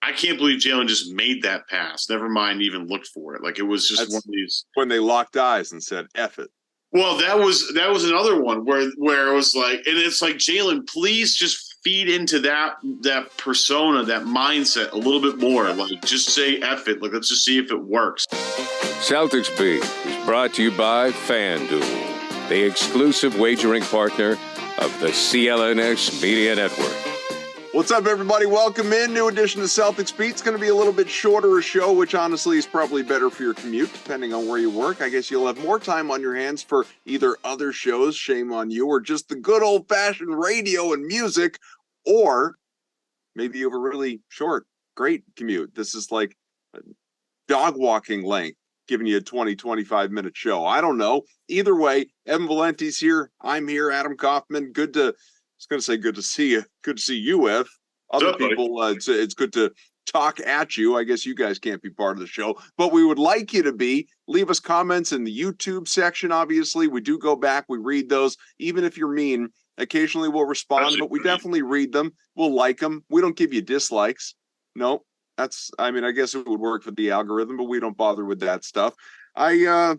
I can't believe Jaylen just made that pass. Never mind, even looked for it. Like it was just one of these. When they locked eyes and said, "F it." Well, that was another one where it was like, and it's like, Jaylen, please just feed into that persona, that mindset a little bit more. Like, just say F it. Like, let's just see if it works. Celtics Beat is brought to you by FanDuel, the exclusive wagering partner of the CLNS Media Network. What's up, everybody? Welcome in. New edition of Celtics Beat. It's going to be a little bit shorter a show, which honestly is probably better for your commute, depending on where you work. I guess you'll have more time on your hands for either other shows, shame on you, or just the good old-fashioned radio and music, or maybe you have a really short, great commute. This is like a dog walking length, giving you a 20, 25-minute show. I don't know. Either way, Evan Valenti's here. I'm here. Adam Kaufman. I was going to say good to see you. Good to see you, Ev. Other people, it's good to talk at you. I guess you guys can't be part of the show, but we would like you to be. Leave us comments in the YouTube section, obviously. We do go back. We read those. Even if you're mean, occasionally we'll respond, but we definitely read them. We'll like them. We don't give you dislikes. No, I guess it would work for the algorithm, but we don't bother with that stuff. I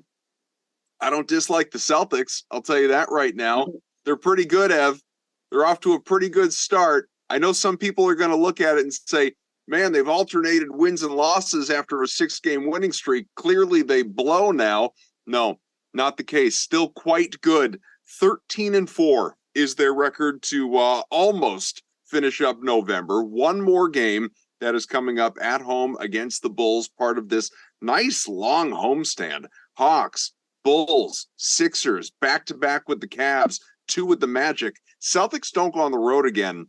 don't dislike the Celtics. I'll tell you that right now. They're pretty good, Ev. They're off to a pretty good start. I know some people are going to look at it and say, man, they've alternated wins and losses after a 6-game winning streak. Clearly they blow now. No, not the case. Still quite good. 13-4 is their record to almost finish up November. One more game that is coming up at home against the Bulls, part of this nice long homestand. Hawks, Bulls, Sixers, back-to-back with the Cavs, 2 with the Magic. Celtics don't go on the road again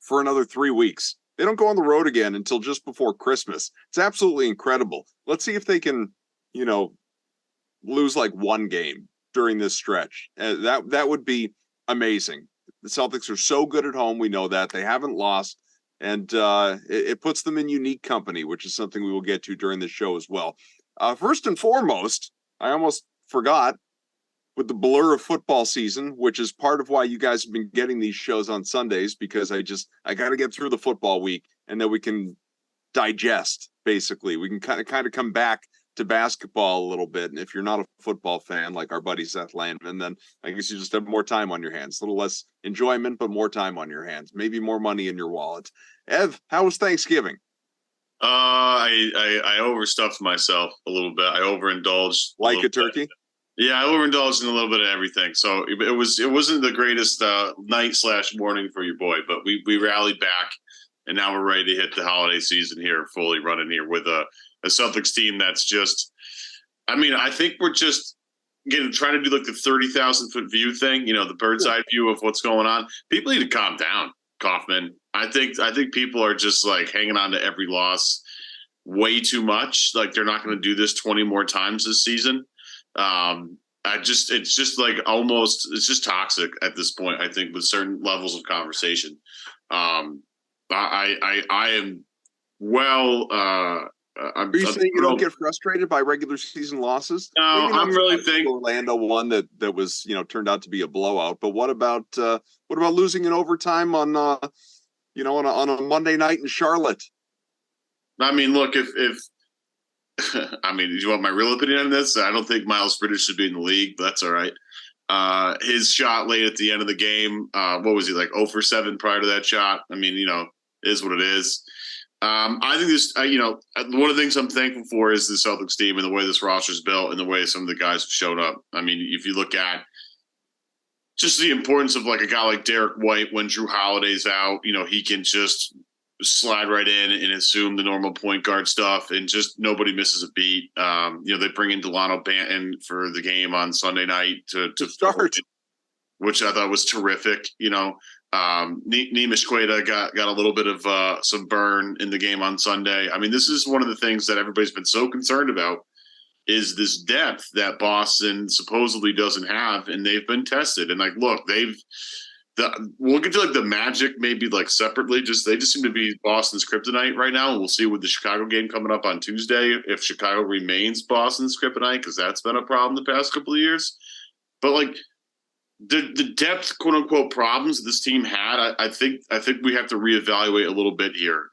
for another 3 weeks. They don't go on the road again until just before Christmas. It's absolutely incredible. Let's see if they can, lose like one game during this stretch. That would be amazing. The Celtics are so good at home. We know that. They haven't lost. And it puts them in unique company, which is something we will get to during this show as well. First and foremost, I almost forgot, with the blur of football season, which is part of why you guys have been getting these shows on Sundays, because I got to get through the football week, and then we can digest, basically. We can kind of come back to basketball a little bit. And if you're not a football fan, like our buddy Seth Landman, then I guess you just have more time on your hands. A little less enjoyment, but more time on your hands. Maybe more money in your wallet. Ev, how was Thanksgiving? I overstuffed myself a little bit. I overindulged. Like a turkey? Yeah, I overindulged in a little bit of everything. So it wasn't the greatest night/morning for your boy, but we rallied back, and now we're ready to hit the holiday season here, fully running here with a Celtics team that's just, I think we're just trying to do like the 30,000-foot view thing, the bird's eye view of what's going on. People need to calm down, Kaufman. I think people are just like hanging on to every loss way too much. Like they're not going to do this 20 more times this season. It's just like almost, it's just toxic at this point, I think, with certain levels of conversation. I am are you saying you don't get frustrated by regular season losses? No, I'm really thinking Orlando one that was, turned out to be a blowout. But what about losing in overtime on on a Monday night in Charlotte? Look, if do you want my real opinion on this? I don't think Miles Bridges should be in the league, but that's all right. His shot late at the end of the game, what was he, like 0 for 7 prior to that shot? Is what it is. I think this, one of the things I'm thankful for is the Celtics team and the way this roster is built and the way some of the guys have showed up. If you look at just the importance of like a guy like Derek White when Drew Holiday's out, he can just slide right in and assume the normal point guard stuff, and just nobody misses a beat. They bring in Delano Banton for the game on Sunday night to start, which I thought was terrific. Neemish Queta got a little bit of some burn in the game on Sunday. This is one of the things that everybody's been so concerned about, is this depth that Boston supposedly doesn't have, and they've been tested. And like, look, we'll get to like the Magic maybe like separately. They just seem to be Boston's kryptonite right now. And we'll see with the Chicago game coming up on Tuesday if Chicago remains Boston's kryptonite, because that's been a problem the past couple of years. But like the depth, quote unquote, problems this team had, I think we have to reevaluate a little bit here,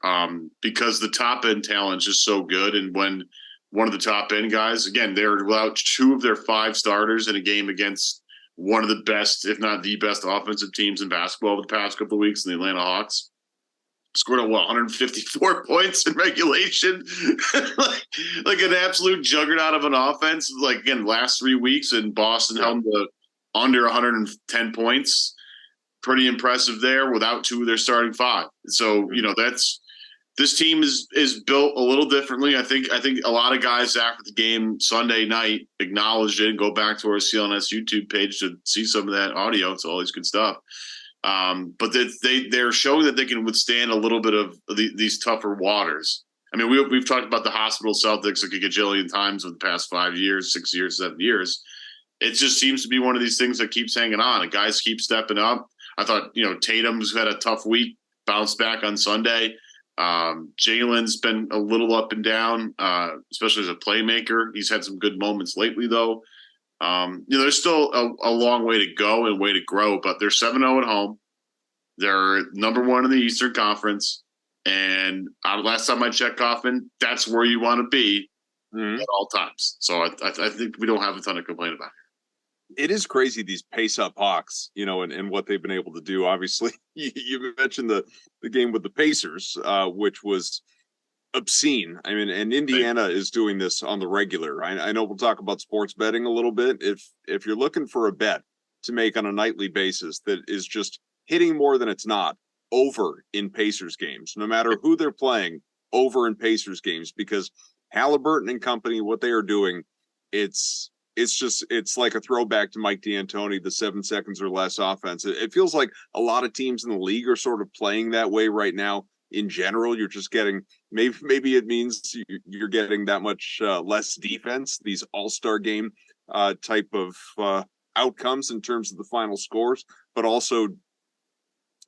because the top end talent is just so good, and when one of the top end guys, again, they're without 2 of their 5 starters in a game against one of the best, if not the best, offensive teams in basketball over the past couple of weeks, the Atlanta Hawks. Scored 154 points in regulation, like an absolute juggernaut of an offense. Like, again, last 3 weeks, and Boston held the under 110 points. Pretty impressive there without 2 of their starting 5. So, this team is built a little differently. I think a lot of guys after the game Sunday night acknowledged it, and go back to our CLNS YouTube page to see some of that audio. It's always good stuff. But they're showing that they can withstand a little bit of these tougher waters. I mean, we've talked about the hospital Celtics like a gajillion times over the past 5 years, 6 years, 7 years. It just seems to be one of these things that keeps hanging on, and guys keep stepping up. I thought, Tatum's had a tough week, bounced back on Sunday. Jaylen's been a little up and down, especially as a playmaker. He's had some good moments lately, though. There's still a long way to go and way to grow, but they're 7-0 at home. They're number 1 in the Eastern Conference. And last time I checked, Kaufman, that's where you want to be at all times. So I think we don't have a ton to complain about. It is crazy, these pace-up Hawks, and what they've been able to do. Obviously, you mentioned the game with the Pacers, which was obscene. I mean, and Indiana is doing this on the regular. I know we'll talk about sports betting a little bit. If you're looking for a bet to make on a nightly basis that is just hitting more than it's not, over in Pacers games, no matter who they're playing, over in Pacers games, because Halliburton and company, what they are doing, it's like a throwback to Mike D'Antoni, the 7 seconds or less offense. It feels like a lot of teams in the league are sort of playing that way right now. In general, you're just getting, maybe it means you're getting that much less defense, these all-star game type of outcomes in terms of the final scores, but also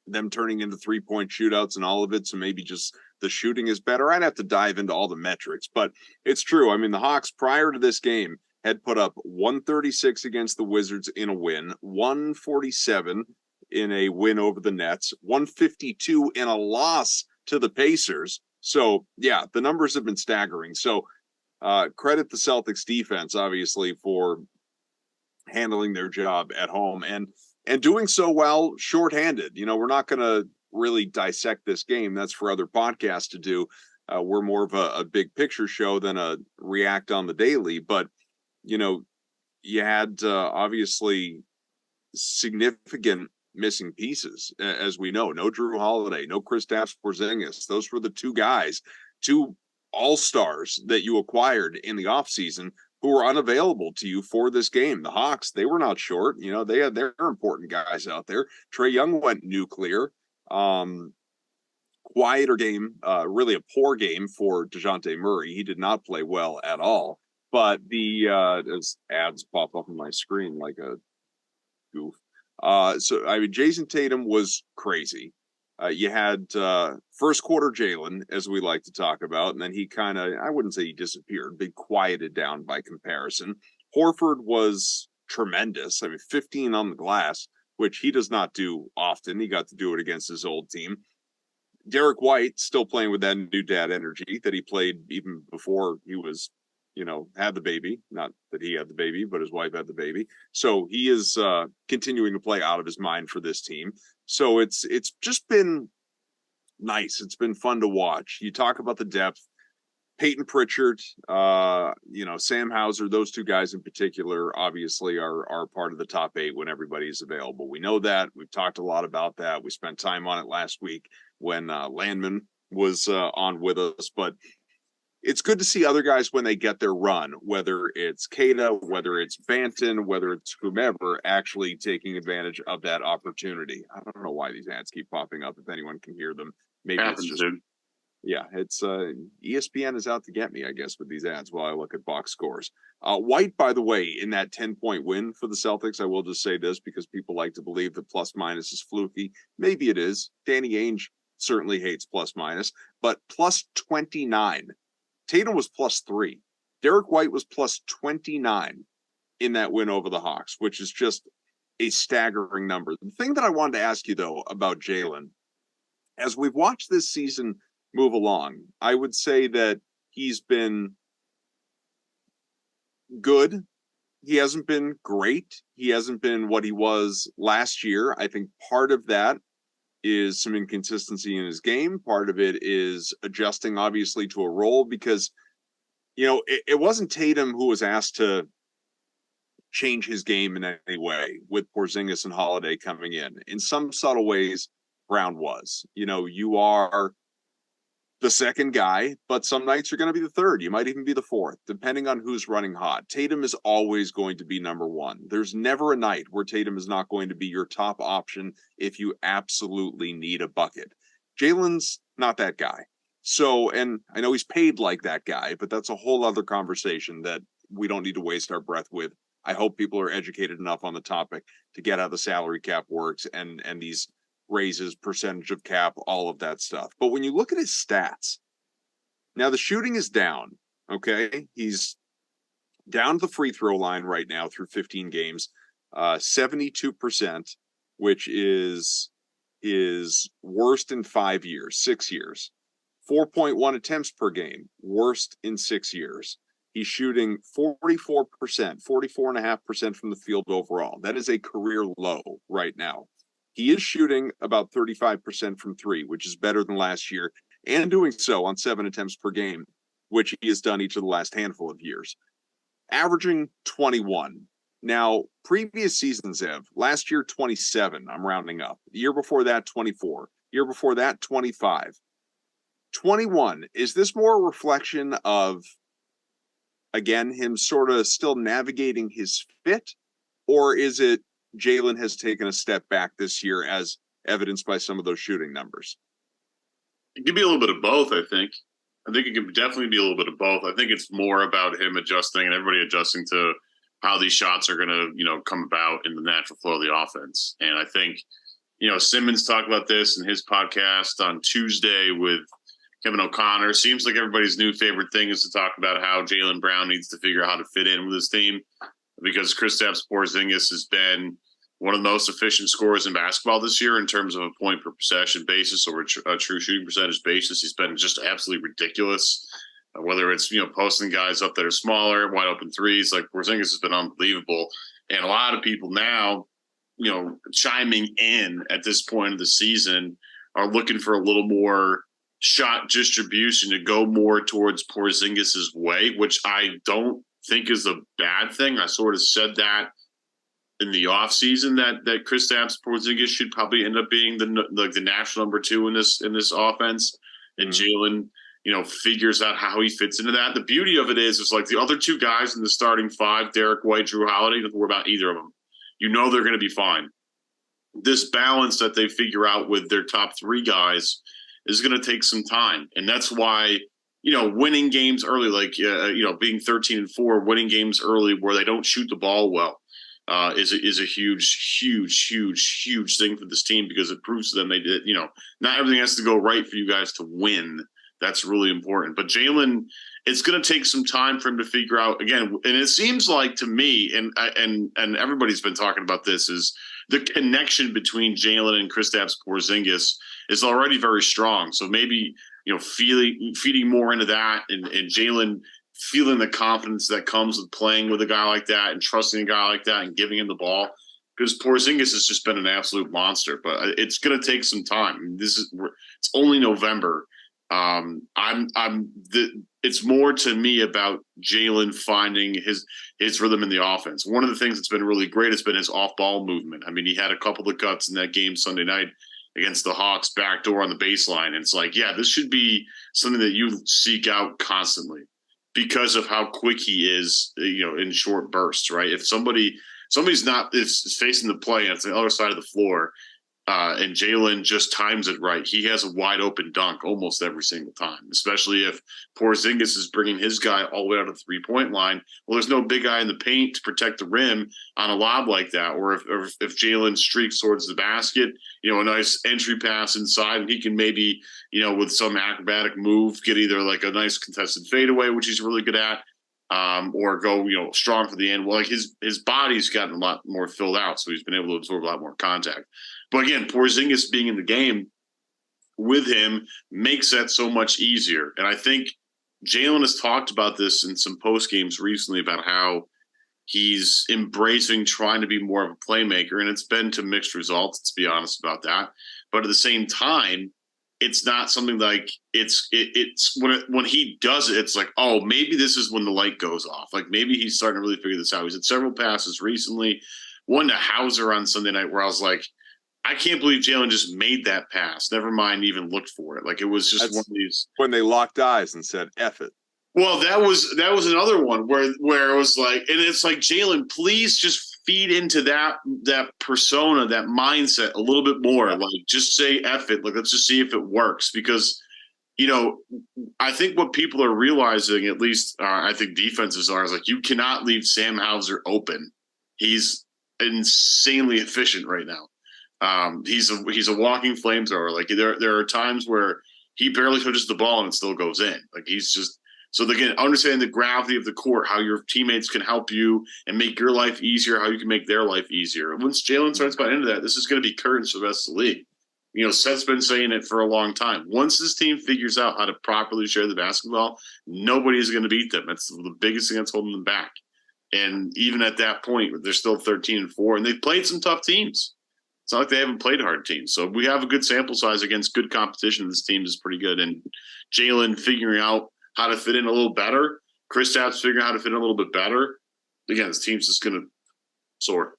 them turning into 3-point shootouts and all of it. So maybe just the shooting is better. I'd have to dive into all the metrics, but it's true. I mean, the Hawks prior to this game had put up 136 against the Wizards in a win, 147 in a win over the Nets, 152 in a loss to the Pacers. So, yeah, the numbers have been staggering. So, credit the Celtics defense, obviously, for handling their job at home and doing so well shorthanded. We're not going to really dissect this game. That's for other podcasts to do. We're more of a big picture show than a react on the daily. But, you had obviously significant missing pieces, as we know. No Drew Holiday, no Kristaps Porzingis. Those were the 2 guys, 2 all-stars that you acquired in the offseason who were unavailable to you for this game. The Hawks, they were not short. They had their important guys out there. Trae Young went nuclear. Quieter game, really a poor game for DeJounte Murray. He did not play well at all. But as ads pop up on my screen like a goof. Jason Tatum was crazy. You had first quarter Jaylen, as we like to talk about, and then he kind of, I wouldn't say he disappeared, but quieted down by comparison. Horford was tremendous. 15 on the glass, which he does not do often. He got to do it against his old team. Derek White still playing with that new dad energy that he played even before he was, had the baby. Not that he had the baby, but his wife had the baby. So he is continuing to play out of his mind for this team. So it's just been nice. It's been fun to watch. You talk about the depth. Peyton Pritchard, Sam Hauser, those 2 guys in particular, obviously are part of the top 8 when everybody is available. We know that. We've talked a lot about that. We spent time on it last week when Landman was on with us. But it's good to see other guys when they get their run, whether it's Kada, whether it's Banton, whether it's whomever, actually taking advantage of that opportunity. I don't know why these ads keep popping up. If anyone can hear them, maybe it's just... Yeah, it's ESPN is out to get me, I guess, with these ads while I look at box scores. White, by the way, in that 10-point win for the Celtics, I will just say this because people like to believe that plus minus is fluky. Maybe it is. Danny Ainge certainly hates plus minus, but plus 29. Tatum was plus 3. Derek White was plus 29 in that win over the Hawks, which is just a staggering number. The thing that I wanted to ask you, though, about Jaylen, as we've watched this season move along, I would say that he's been good. He hasn't been great. He hasn't been what he was last year. I think part of that is some inconsistency in his game. Part of it is adjusting, obviously, to a role because, it wasn't Tatum who was asked to change his game in any way with Porzingis and Holiday coming in. In some subtle ways, Brown was. You are the second guy, but some nights you're going to be the third. You might even be the fourth, depending on who's running hot. Tatum is always going to be number one. There's never a night where Tatum is not going to be your top option if you absolutely need a bucket. Jaylen's not that guy. So, and I know he's paid like that guy, but that's a whole other conversation that we don't need to waste our breath with. I hope people are educated enough on the topic to get how the salary cap works and these raises, percentage of cap, all of that stuff. But when you look at his stats, now the shooting is down, okay? He's down the free throw line right now through 15 games, 72%, which is worst in 5 years, 6 years. 4.1 attempts per game, worst in 6 years. He's shooting 44%, 44.5% from the field overall. That is a career low right now. He is shooting about 35% from three, which is better than last year, and doing so on 7 attempts per game, which he has done each of the last handful of years. Averaging 21. Now, previous seasons have, last year 27, I'm rounding up. The year before that, 24. Year before that, 25. 21, is this more a reflection of, again, him sort of still navigating his fit, or is it Jaylen has taken a step back this year as evidenced by some of those shooting numbers? It could be a little bit of both, I think. I think it could definitely be a little bit of both. I think it's more about him adjusting and everybody adjusting to how these shots are going to, come about in the natural flow of the offense. And I think, Simmons talked about this in his podcast on Tuesday with Kevin O'Connor. Seems like everybody's new favorite thing is to talk about how Jaylen Brown needs to figure out how to fit in with his team, because Kristaps Porzingis has been one of the most efficient scorers in basketball this year in terms of a point per possession basis or a true shooting percentage basis. He's been just absolutely ridiculous, whether it's, posting guys up that are smaller, wide open threes. Like Porzingis has been unbelievable. And a lot of people now, chiming in at this point of the season are looking for a little more shot distribution to go more towards Porzingis's way, which I don't think is a bad thing. I sort of said that in the offseason that Kristaps Porzingis should probably end up being the national number 2 in this offense, and Jaylen, figures out how he fits into that. The beauty of it is like the other two guys in the starting 5, Derek White, Drew Holiday, don't worry about either of them. They're going to be fine. This balance that they figure out with their top 3 guys is going to take some time, and that's why winning games early, like being 13-4, winning games early where they don't shoot the ball well. Is a huge thing for this team, because it proves to them they did, not everything has to go right for you guys to win. That's really important. But Jaylen, it's going to take some time for him to figure out again. And it seems like to me, and everybody's been talking about this, is the connection between Jaylen and Kristaps Porzingis is already very strong. So maybe, feeding more into that, and Jaylen feeling the confidence that comes with playing with a guy like that and trusting a guy like that and giving him the ball, because Porzingis has just been an absolute monster. But it's going to take some time. It's only November. It's more to me about Jaylen finding his rhythm in the offense. One of the things that's been really great has been his off-ball movement. I mean, he had a couple of cuts in that game Sunday night against the Hawks, backdoor on the baseline. And it's like, yeah, this should be something that you seek out constantly, because of how quick he is, in short bursts, right? If somebody's not is facing the play and it's the other side of the floor, and Jaylen just times it right, he has a wide open dunk almost every single time, especially if Porzingis is bringing his guy all the way out of the 3-point line. Well, there's no big guy in the paint to protect the rim on a lob like that. Or if Jaylen streaks towards the basket, a nice entry pass inside, and he can maybe, with some acrobatic move, get either like a nice contested fadeaway, which he's really good at, or go, strong for the end. Well, like his body's gotten a lot more filled out, so he's been able to absorb a lot more contact. But again, Porzingis being in the game with him makes that so much easier. And I think Jaylen has talked about this in some post games recently about how he's embracing trying to be more of a playmaker, and it's been to mixed results, to be honest about that. But at the same time, it's not something like it's when he does it, it's like, oh, maybe this is when the light goes off. Like maybe he's starting to really figure this out. He's had several passes recently, one to Hauser on Sunday night where I was like, I can't believe Jaylen just made that pass. Never mind even looked for it. Like it was just one of these when they locked eyes and said, F it. Well, that was another one where it was like, and it's like, Jaylen, please just feed into that persona, that mindset a little bit more. Like just say F it. Like let's just see if it works. Because, I think what people are realizing, at least I think defenses are, is like you cannot leave Sam Hauser open. He's insanely efficient right now. He's a walking flamethrower. Like there are times where he barely touches the ball and it still goes in. Like he's just so again, understanding the gravity of the court, how your teammates can help you and make your life easier, how you can make their life easier. Once Jaylen starts buying into that, this is going to be curtains for the rest of the league. Seth's been saying it for a long time. Once this team figures out how to properly share the basketball, nobody is going to beat them. That's the biggest thing that's holding them back. And even at that point, they're still 13-4, and they've played some tough teams. It's not like they haven't played hard teams. So we have a good sample size against good competition. This team is pretty good. And Jaylen figuring out how to fit in a little better. Kristaps figuring out how to fit in a little bit better. Again, this team's just going to soar.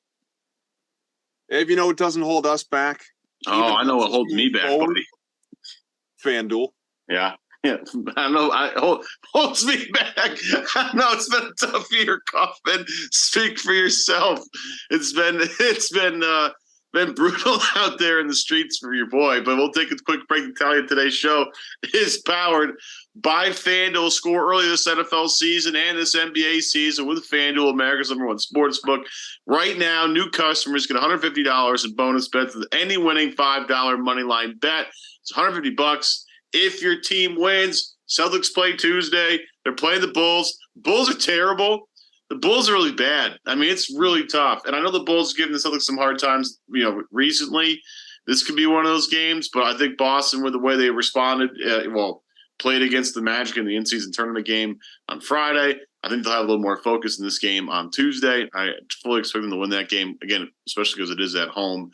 If you know what doesn't hold us back. Oh, I know what holds me back, buddy. FanDuel. Yeah. I know. Holds me back. I know it's been a tough year, Kaufman. Speak for yourself. It's been brutal out there in the streets for your boy, but we'll take a quick break and tell you today's show is powered by FanDuel. Score early this NFL season and this NBA season with FanDuel, America's #1 sportsbook. Right now, new customers get $150 in bonus bets with any winning $5 money line bet. It's $150 if your team wins. Celtics play Tuesday. They're playing the Bulls. Bulls are terrible. The Bulls are really bad. I mean, it's really tough. And I know the Bulls are giving the Celtics some hard times, recently. This could be one of those games, but I think Boston, with the way they responded, played against the Magic in the in-season tournament game on Friday. I think they'll have a little more focus in this game on Tuesday. I fully expect them to win that game, again, especially because it is at home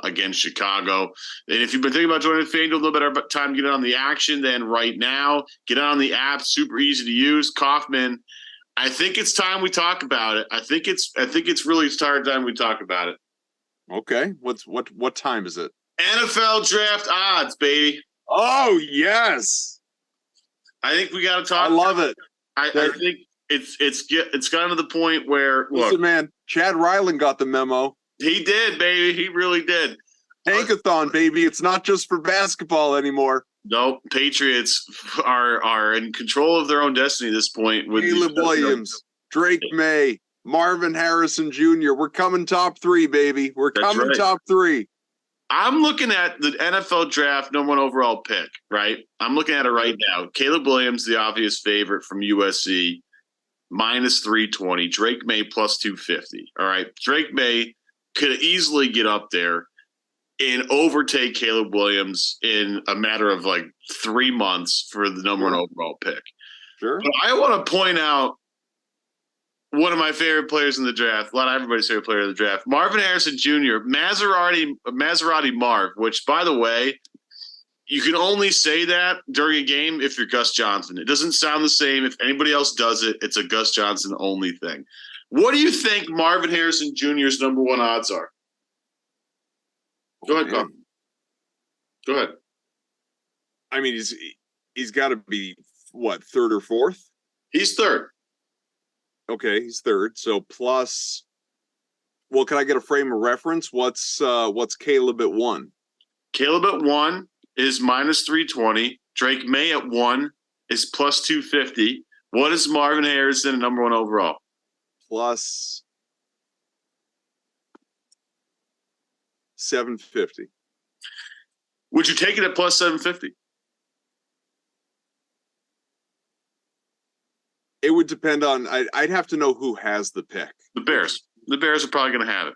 against Chicago. And if you've been thinking about joining FanDuel, a little better time to get on the action than right now. Get on the app, super easy to use. Kaufman, I think it's time we talk about it. I think it's really time we talk about it. Okay. What time is it? NFL draft odds, baby. Oh, yes. I think we got to talk. I love it. I think it's gotten to the point where listen, man, Chad Ryland got the memo. He did, baby. He really did. Hankathon, baby. It's not just for basketball anymore. Nope. Patriots are in control of their own destiny at this point. With Caleb Williams, Drake May, Marvin Harrison Jr. We're coming top 3, baby. We're coming top 3. I'm looking at the NFL draft #1 overall pick, right? I'm looking at it right now. Caleb Williams, the obvious favorite from USC, -320. Drake May +250. All right. Drake May could easily get up there and overtake Caleb Williams in a matter of like 3 months for the #1 overall pick. Sure. But I want to point out one of my favorite players in the draft, a lot of everybody's favorite player in the draft, Marvin Harrison Jr., Maserati Marv, which, by the way, you can only say that during a game if you're Gus Johnson. It doesn't sound the same. If anybody else does it, it's a Gus Johnson only thing. What do you think Marvin Harrison Jr.'s #1 odds are? Go ahead, Bob. Go ahead. I mean, he's got to be, what, 3rd or 4th? He's 3rd. Okay, he's 3rd. So plus, well, can I get a frame of reference? What's Caleb at 1? Caleb at 1 is -320. Drake May at 1 is +250. What is Marvin Harrison at #1 overall? Plus 750. Would you take it at +750? It would depend on. I'd have to know who has the pick. The Bears. The Bears are probably going to have it.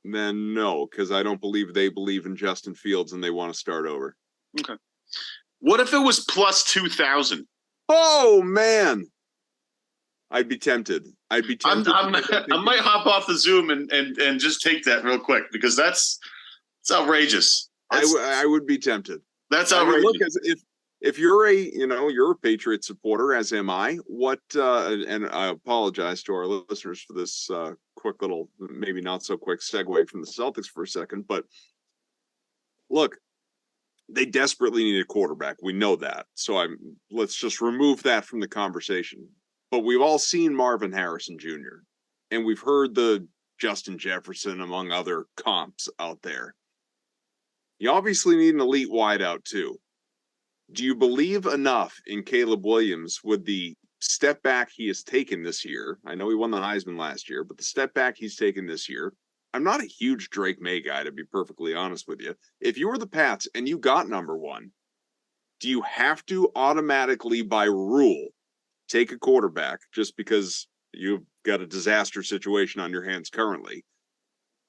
Then no, because I don't believe they believe in Justin Fields and they want to start over. Okay. What if it was plus 2,000? Oh man, I'd be tempted. I might hop off the Zoom and just take that real quick because it's outrageous. I would be tempted. That's outrageous. Look, if you're a Patriot supporter, as am I. And I apologize to our listeners for this quick little, maybe not so quick segue from the Celtics for a second, but look, they desperately need a quarterback. We know that. So let's just remove that from the conversation. But we've all seen Marvin Harrison Jr. and we've heard the Justin Jefferson, among other comps out there. You obviously need an elite wideout too. Do you believe enough in Caleb Williams with the step back he has taken this year? I know he won the Heisman last year, but the step back he's taken this year. I'm not a huge Drake May guy, to be perfectly honest with you. If you were the Pats and you got number one, do you have to automatically, by rule, take a quarterback just because you've got a disaster situation on your hands currently?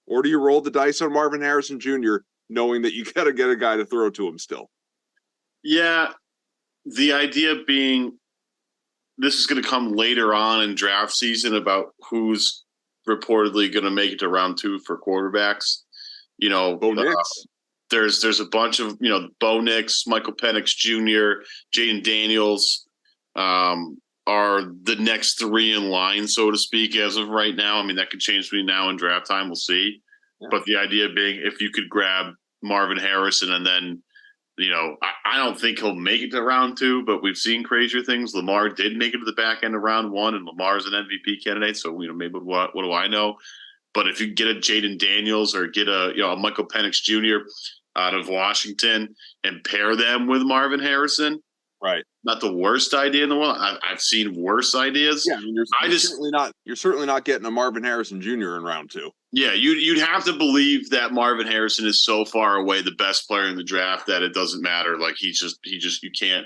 Or do you roll the dice on Marvin Harrison Jr., knowing that you got to get a guy to throw to him still? Yeah, the idea being this is going to come later on in draft season about who's reportedly going to make it to round 2 for quarterbacks. Bo Nix. There's a bunch of, Bo Nix, Michael Penix Jr., Jaden Daniels are the next 3 in line, so to speak, as of right now. I mean, that could change between now and draft time. We'll see. Yeah. But the idea being if you could grab Marvin Harrison and then I don't think he'll make it to round 2, but we've seen crazier things. Lamar did make it to the back end of round 1, and Lamar's an MVP candidate. So, maybe what do I know? But if you get a Jaden Daniels or get a Michael Penix Jr. out of Washington and pair them with Marvin Harrison, right? Not the worst idea in the world. I've seen worse ideas. Yeah, you're certainly not getting a Marvin Harrison Jr. in round 2. Yeah, you'd have to believe that Marvin Harrison is so far away the best player in the draft that it doesn't matter. Like you can't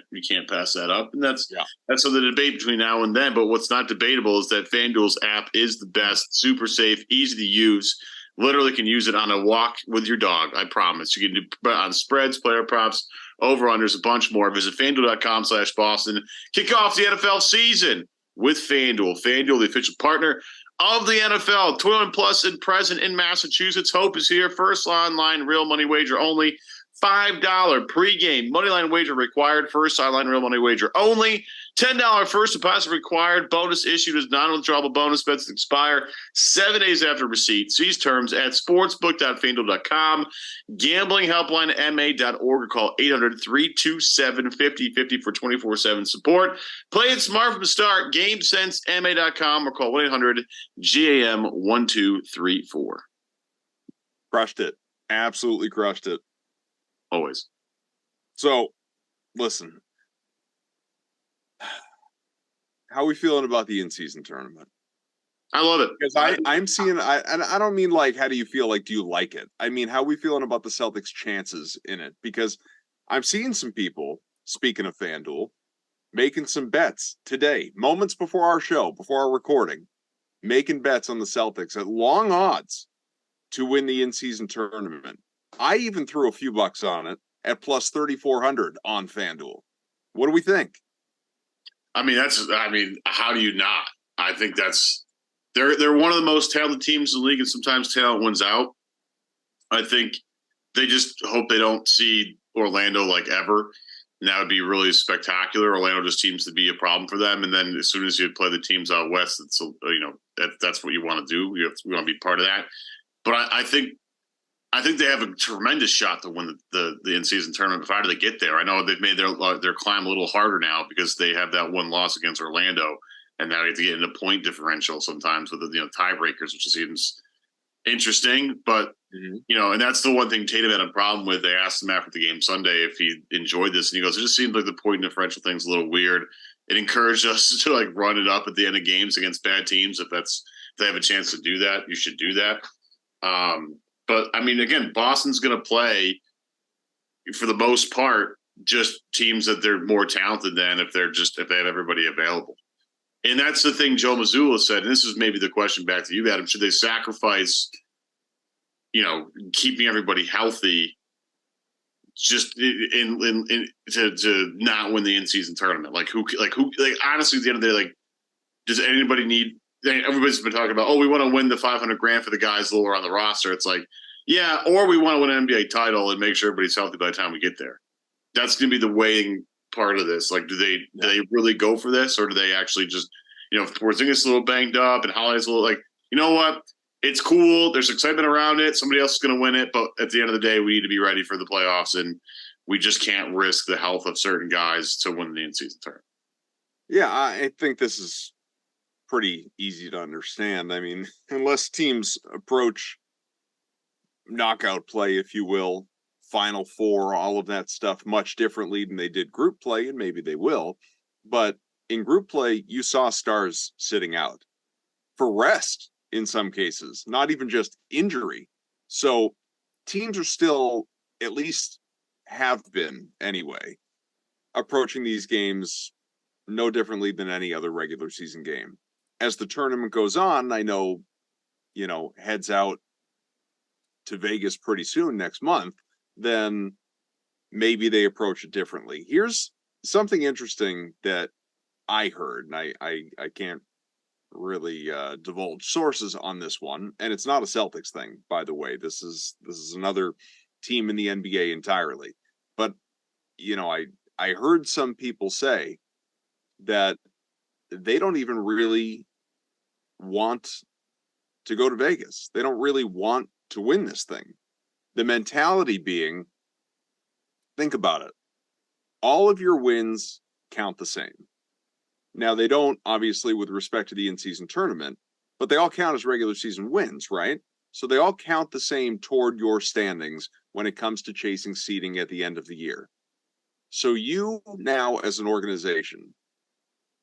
pass that up, and that's so the debate between now and then. But what's not debatable is that FanDuel's app is the best, super safe, easy to use. Literally can use it on a walk with your dog. I promise. You can do on spreads, player props, over-unders, a bunch more. Visit FanDuel.com/Boston. Kick off the NFL season with FanDuel. FanDuel, the official partner of the NFL. 21 plus and present in Massachusetts. Hope is here. First online real money wager only. $5 pregame moneyline wager required. First sideline real money wager only. $10 first deposit required. Bonus issued as non-withdrawable bonus bets that expire 7 days after receipt. See terms at sportsbook.fanduel.com. Gambling helpline ma.org or call 800-327-5050 for 24/7 support. Play it smart from the start. GameSenseMA.com or call 1-800-GAM-1234. Crushed it. Absolutely crushed it. Always. So, listen. How are we feeling about the in-season tournament? I love it. Because I'm seeing, and I don't mean like, how do you feel? Like, do you like it? I mean, how are we feeling about the Celtics' chances in it? Because I'm seeing some people, speaking of FanDuel, making some bets today, moments before our show, before our recording, making bets on the Celtics at long odds to win the in-season tournament. I even threw a few bucks on it at plus 3,400 on FanDuel. What do we think? How do you not? I think they're one of the most talented teams in the league, and sometimes talent wins out. I think they just hope they don't see Orlando like ever. And that would be really spectacular. Orlando just seems to be a problem for them. And then as soon as you play the teams out west, that's what you want to do. You want to be part of that. But I think they have a tremendous shot to win the in-season tournament if they get there. I know they've made their climb a little harder now because they have that one loss against Orlando, and now you have to get into point differential sometimes with the tiebreakers, which seems interesting. But and that's the one thing Tatum had a problem with. They asked him after the game Sunday if he enjoyed this, and he goes, "It just seems like the point differential thing's a little weird. It encouraged us to run it up at the end of games against bad teams. If they have a chance to do that, you should do that." But, again, Boston's going to play, for the most part, just teams that they're more talented than if they have everybody available. And that's the thing Joe Mazzulla said, and this is maybe the question back to you, Adam. Should they sacrifice, keeping everybody healthy just to not win the in-season tournament? Like who honestly, at the end of the day, like, does anybody need? Everybody's been talking about, we want to win the $500,000 for the guys lower on the roster. It's like, yeah, or we want to win an NBA title and make sure everybody's healthy by the time we get there. That's going to be the weighing part of this. Like, do they really go for this, or do they actually just, if Porzingis is a little banged up and Holiday's a little, like, you know what? It's cool. There's excitement around it. Somebody else is going to win it. But at the end of the day, we need to be ready for the playoffs, and we just can't risk the health of certain guys to win the in-season tournament. Yeah, I think this is pretty easy to understand. I mean, unless teams approach knockout play, if you will, Final Four, all of that stuff much differently than they did group play, and maybe they will. But in group play, you saw stars sitting out for rest in some cases, not even just injury. So teams are still, at least have been anyway, approaching these games no differently than any other regular season game. As the tournament goes on, I know, heads out to Vegas pretty soon next month, then maybe they approach it differently. Here's something interesting that I heard, and I can't really divulge sources on this one, and it's not a Celtics thing, by the way. This is another team in the NBA entirely. But I heard some people say that they don't even really want to go to Vegas. They don't really want to win this thing. The mentality being, think about it. All of your wins count the same. Now, they don't, obviously, with respect to the in-season tournament, but they all count as regular season wins, right? So they all count the same toward your standings when it comes to chasing seeding at the end of the year. So you now, as an organization,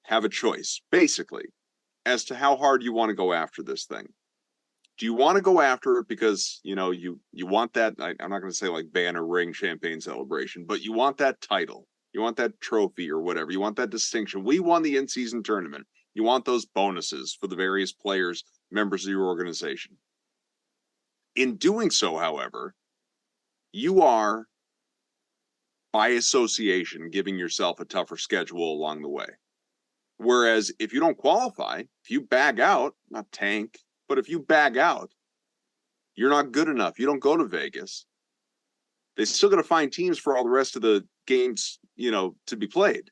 have a choice, basically, as to how hard you want to go after this thing. Do you want to go after it because, you want that, I'm not going to say like banner, ring, champagne celebration, but you want that title. You want that trophy or whatever. You want that distinction. We won the in-season tournament. You want those bonuses for the various players, members of your organization. In doing so, however, you are, by association, giving yourself a tougher schedule along the way. Whereas if you don't qualify, if you bag out, not tank, but if you bag out, you're not good enough. You don't go to Vegas. They're still going to find teams for all the rest of the games, to be played.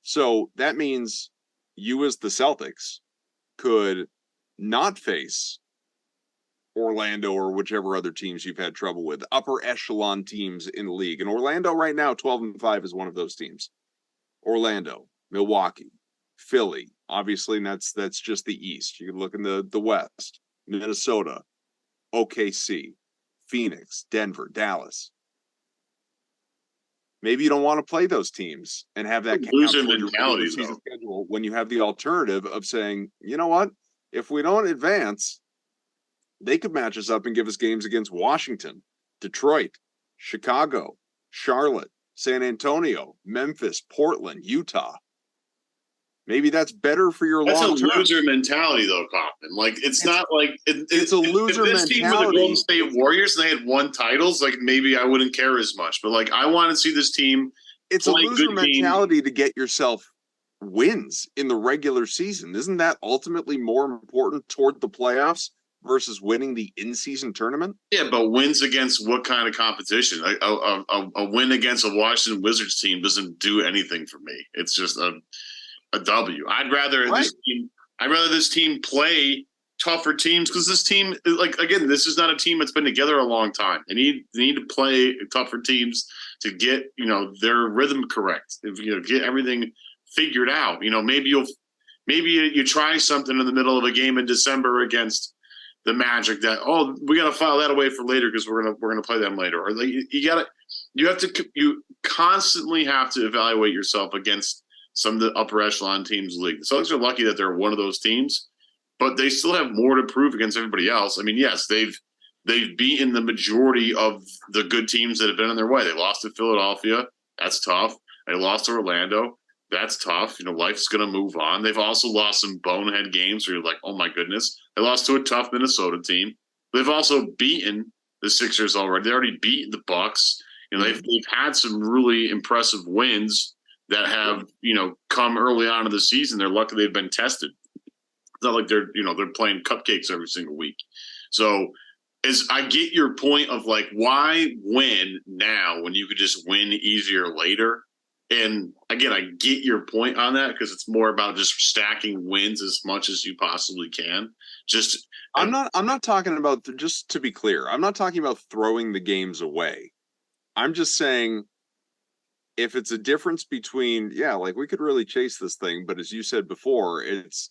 So that means you as the Celtics could not face Orlando or whichever other teams you've had trouble with, upper echelon teams in the league. And Orlando right now, 12-5 is one of those teams. Orlando, Milwaukee, Philly, obviously, and that's just the East. You can look in the West, Minnesota, OKC, Phoenix, Denver, Dallas. Maybe you don't want to play those teams and have that loser mentality season schedule when you have the alternative of saying, you know what, if we don't advance, they could match us up and give us games against Washington, Detroit, Chicago, Charlotte, San Antonio, Memphis, Portland, Utah. Maybe that's better for your long term. That's a loser mentality, though, Kaufman. Like, it's not like it's a loser mentality. If this team were the Golden State Warriors and they had won titles, like, maybe I wouldn't care as much. But like, I want to see this team. It's a loser mentality to get yourself wins in the regular season. Isn't that ultimately more important toward the playoffs versus winning the in-season tournament? Yeah, but wins against what kind of competition? A win against a Washington Wizards team doesn't do anything for me. It's just a W. I'd rather this team play tougher teams, because this team, like, again, this is not a team that's been together a long time. They need to play tougher teams to get their rhythm correct. Get everything figured out. Maybe you try something in the middle of a game in December against the Magic that, we got to file that away for later because we're gonna play them later. Or like you constantly have to evaluate yourself against some of the upper echelon teams in the league. The Celtics are lucky that they're one of those teams, but they still have more to prove against everybody else. I mean, yes, they've beaten the majority of the good teams that have been on their way. They lost to Philadelphia That's tough. They lost to Orlando. That's tough. Life's going to move on. They've also lost some bonehead games where you're like, oh, my goodness. They lost to a tough Minnesota team. They've also beaten the Sixers already. They already beat the Bucks. They've had some really impressive wins that have, come early on in the season. They're lucky they've been tested. It's not like they're playing cupcakes every single week. So as I get your point of like, why win now when you could just win easier later? And again, I get your point on that because it's more about just stacking wins as much as you possibly can. I'm not talking about, just to be clear, I'm not talking about throwing the games away. I'm just saying if it's a difference between, like we could really chase this thing, but as you said before, it's,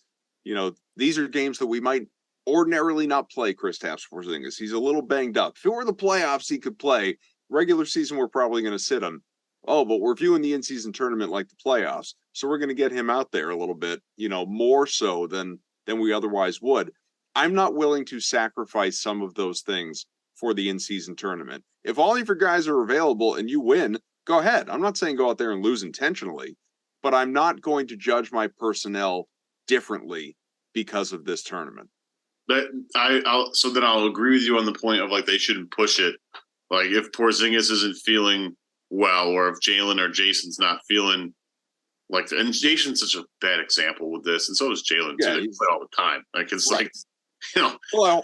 these are games that we might ordinarily not play Kristaps Porzingis. He's a little banged up. If it were the playoffs, he could play. Regular season, we're probably going to sit him. Oh, but we're viewing the in-season tournament like the playoffs, so we're going to get him out there a little bit, more so than we otherwise would. I'm not willing to sacrifice some of those things for the in-season tournament. If all of your guys are available and you win, go ahead. I'm not saying go out there and lose intentionally, but I'm not going to judge my personnel differently because of this tournament. I'll agree with you on the point of like they shouldn't push it. Like if Porzingis isn't feeling well, or if Jaylen or Jason's not feeling like, and Jason's such a bad example with this, and so is Jaylen too. They play all the time. Like it's right. Well,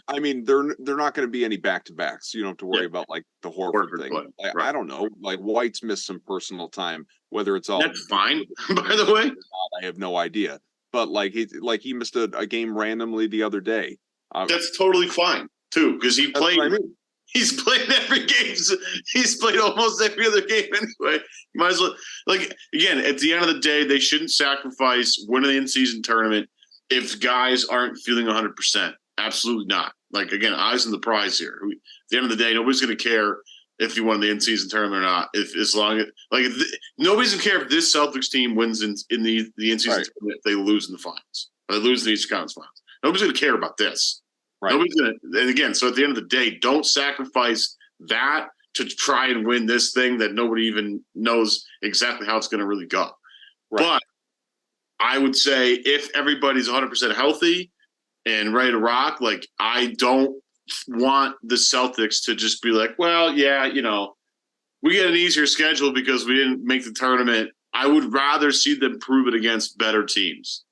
I mean, they're not going to be any back-to-backs. So you don't have to worry about like the Horford thing. Right. I don't know. Like White's missed some personal time. Whether it's all that's fine. By the way, I have no idea. But he missed a game randomly the other day. That's totally fine too, because he played. He's played every game. He's played almost every other game anyway. You might as well, like, again, at the end of the day, they shouldn't sacrifice winning the in-season tournament if guys aren't feeling 100%. Absolutely not. Like, again, eyes on the prize here. At the end of the day, nobody's going to care if you won the in-season tournament or not. Nobody's going to care if this Celtics team wins in the in-season tournament if they lose in the finals. Or they lose in the Eastern Conference Finals. Nobody's going to care about this. Right. Nobody's gonna, and again, so at the end of the day, don't sacrifice that to try and win this thing that nobody even knows exactly how it's going to really go. Right. But I would say if everybody's 100% healthy and ready to rock, like I don't want the Celtics to just be like, well, yeah, we get an easier schedule because we didn't make the tournament. I would rather see them prove it against better teams,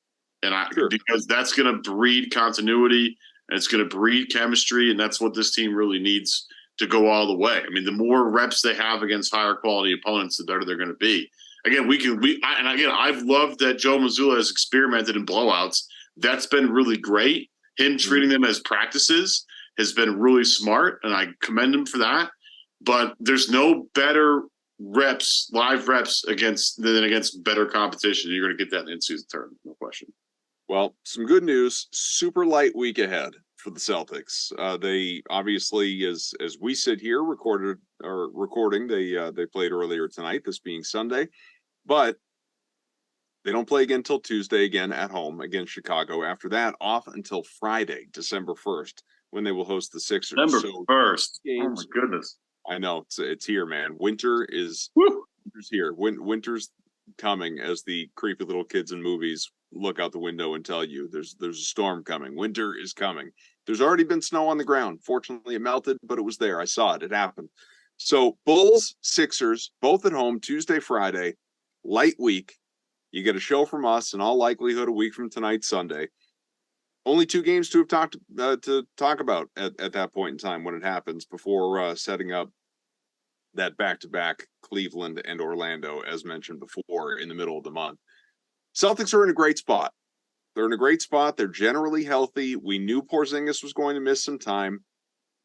because that's going to breed continuity. And it's going to breed chemistry, and that's what this team really needs to go all the way. I mean, the more reps they have against higher quality opponents, the better they're going to be. Again, I've loved that Joe Mazzulla has experimented in blowouts. That's been really great. Him treating them as practices has been really smart, and I commend him for that. But there's no better live reps than against better competition. You're going to get that in the in-season tournament, no question. Well, some good news. Super light week ahead for the Celtics. They obviously, as we sit here recording, they played earlier tonight, this being Sunday, but they don't play again until Tuesday, again at home against Chicago. After that, off until Friday, December 1st, when they will host the Sixers. December 1st. Oh my goodness. I know it's here, man. Winter's here. Winter's coming, as the creepy little kids in movies look out the window and tell you there's a storm coming. Winter is coming. There's already been snow on the ground. Fortunately, it melted, but it was there. I saw it. It happened. So Bulls, Sixers, both at home, Tuesday, Friday, light week. You get a show from us, in all likelihood, a week from tonight, Sunday. Only two games to talk about at that point in time when it happens, before setting up that back-to-back Cleveland and Orlando, as mentioned before, in the middle of the month. Celtics are in a great spot. They're in a great spot. They're generally healthy. We knew Porzingis was going to miss some time.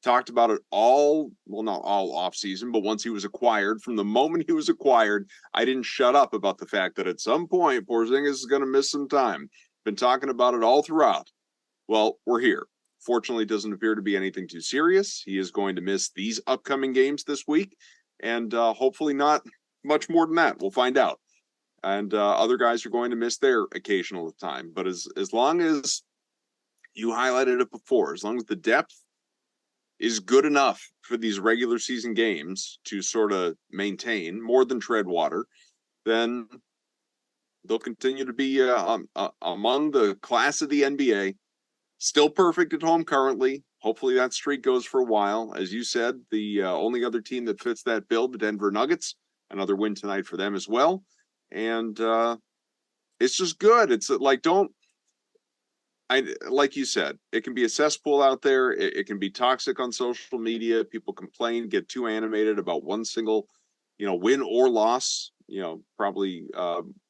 Talked about it not all offseason, but once he was acquired, from the moment he was acquired, I didn't shut up about the fact that at some point Porzingis is going to miss some time. Been talking about it all throughout. Well, we're here. Fortunately, it doesn't appear to be anything too serious. He is going to miss these upcoming games this week, and hopefully not much more than that. We'll find out. And other guys are going to miss their occasional time. But as long as you highlighted it before, as long as the depth is good enough for these regular season games to sort of maintain more than tread water, then they'll continue to be among the class of the NBA. Still perfect at home currently. Hopefully that streak goes for a while. As you said, the only other team that fits that bill, the Denver Nuggets, another win tonight for them as well. And it's just good. It's like, like you said, it can be a cesspool out there. It can be toxic on social media. People complain, get too animated about one single, win or loss. Probably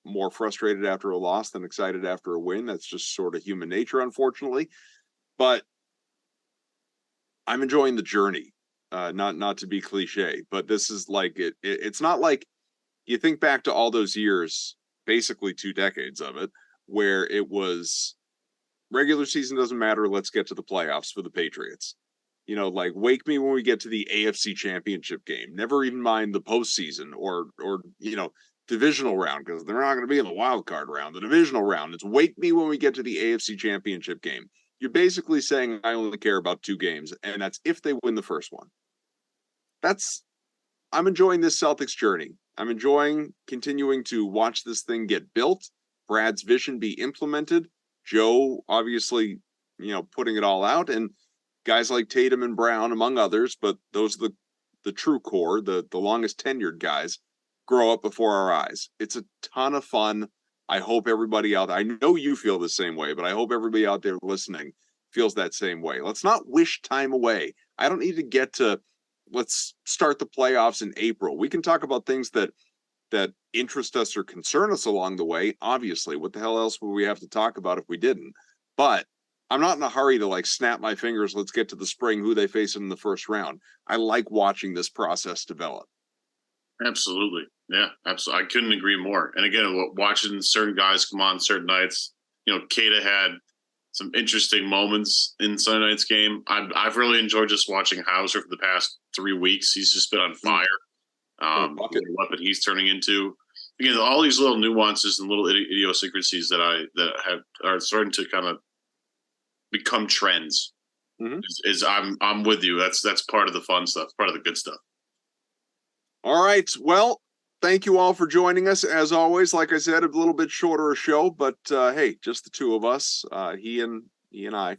more frustrated after a loss than excited after a win. That's just sort of human nature, unfortunately. But I'm enjoying the journey. Not to be cliche, but this is like it's not like you think back to all those years, basically 2 decades of it, where it was regular season doesn't matter. Let's get to the playoffs for the Patriots. Like wake me when we get to the AFC Championship game. Never even mind the postseason or divisional round, because they're not going to be in the wild card round. The divisional round. It's wake me when we get to the AFC Championship game. You're basically saying I only care about 2 games, and that's if they win the first one. I'm enjoying this Celtics journey. I'm enjoying continuing to watch this thing get built, Brad's vision be implemented, Joe obviously, putting it all out, and guys like Tatum and Brown, among others, but those are the true core, the longest tenured guys, grow up before our eyes. It's a ton of fun. I hope everybody out there, I know you feel the same way, but I hope everybody out there listening feels that same way. Let's not wish time away. I don't need to get to, let's start the playoffs in April. We can talk about things that interest us or concern us along the way. Obviously, what the hell else would we have to talk about if we didn't? But I'm not in a hurry to snap my fingers. Let's get to the spring, who they face in the first round. I like watching this process develop. Absolutely. Yeah, absolutely. I couldn't agree more. And again, watching certain guys come on certain nights, Kata had some interesting moments in Sunday night's game. I've really enjoyed just watching Hauser for the past 3 weeks. He's just been on fire. What weapon he's turning into. Again, all these little nuances and little idiosyncrasies that are starting to kind of become trends. Mm-hmm. I'm with you. That's part of the fun stuff, part of the good stuff. All right. Well, thank you all for joining us. As always, like I said, a little bit shorter a show, but hey, just the two of us, he and I.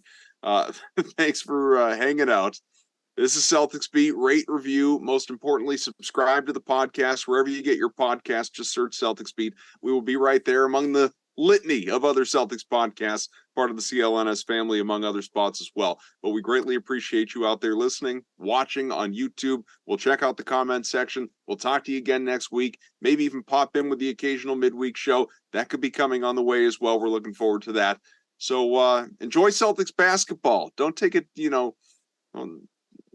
Thanks for hanging out. This is Celtics Beat. Rate, review. Most importantly, subscribe to the podcast wherever you get your podcast. Just search Celtics Beat. We will be right there among the litany of other Celtics podcasts, part of the CLNS family, among other spots as well. But we greatly appreciate you out there listening, watching on YouTube. We'll check out the comment section. We'll talk to you again next week. Maybe even pop in with the occasional midweek show. That could be coming on the way as well. We're looking forward to that. So enjoy Celtics basketball. Don't take it,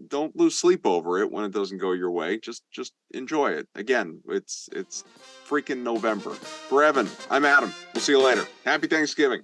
don't lose sleep over it when it doesn't go your way. Just enjoy it. Again, it's freaking November. For Evan, I'm Adam. We'll see you later. Happy Thanksgiving.